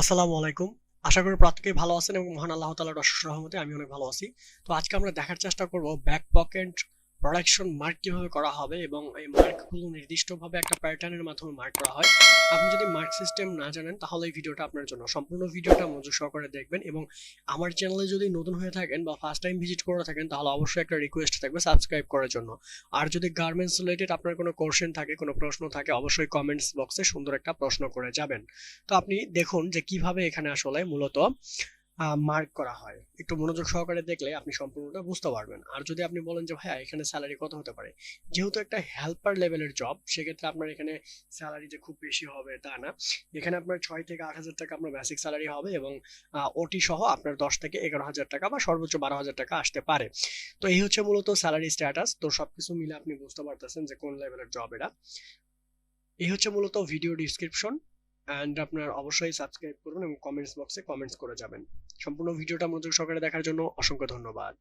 আসসালামু আলাইকুম। আশা করি প্রত্যেকেই ভালো আছেন এবং মহান আল্লাহ তাআলার অশেষ রহমতে আমি অনেক ভালো আছি। তো আজকে আমরা দেখার চেষ্টা করব ব্যাক পকেট প্রোডাকশন মার্ক কিভাবে করা হবে এবং এই মার্কগুলো নির্দিষ্টভাবে একটা প্যাটার্নের মাধ্যমে মার্ক করা হয়। আপনি যদি মার্ক সিস্টেম না জানেন তাহলে এই ভিডিওটা আপনার জন্য। সম্পূর্ণ ভিডিওটা মনোযোগ সহকারে দেখবেন এবং আমার চ্যানেলে যদি নতুন হয়ে থাকেন বা ফার্স্ট টাইম ভিজিট করে থাকেন তাহলে অবশ্যই একটা রিকোয়েস্ট থাকবে সাবস্ক্রাইব করার জন্য। আর যদি গার্মেন্টস রিলেটেড আপনার কোনো কোশ্চেন থাকে, কোনো প্রশ্ন থাকে, অবশ্যই কমেন্টস বক্সে সুন্দর একটা প্রশ্ন করে যাবেন। তো আপনি দেখুন যে কিভাবে এখানে আসলে মূলত মার্ক করা হয়। একটু মনোযোগ সহকারে দেখলে আপনি সম্পূর্ণটা বুঝতে পারবেন। আর যদি আপনি বলেন যে ভাইয়া এখানে স্যালারি কত হতে পারে, যেহেতু একটা হেল্পার লেভেলের জব, সেক্ষেত্রে আপনার এখানে স্যালারি যে খুব বেশি হবে তা না। এখানে আপনার 6 থেকে 8 হাজার টাকা আপনার বেসিক স্যালারি হবে এবং ওটি সহ আপনার 10 থেকে 11 হাজার টাকা বা সর্বোচ্চ 12 হাজার টাকা আসতে পারে। তো এই হচ্ছে মূলত স্যালারি স্ট্যাটাস। তো সবকিছু মিলে আপনি বুঝতে পারতেছেন যে কোন লেভেলের জব এটা। এই হচ্ছে মূলত ভিডিও ডিসক্রিপশন। অ্যান্ড আপনার অবশ্যই সাবস্ক্রাইব করুন এবং কমেন্টস বক্সে কমেন্টস করে যাবেন। সম্পূর্ণ ভিডিওটা মনোযোগ সহকারে দেখার জন্য অসংখ্য ধন্যবাদ।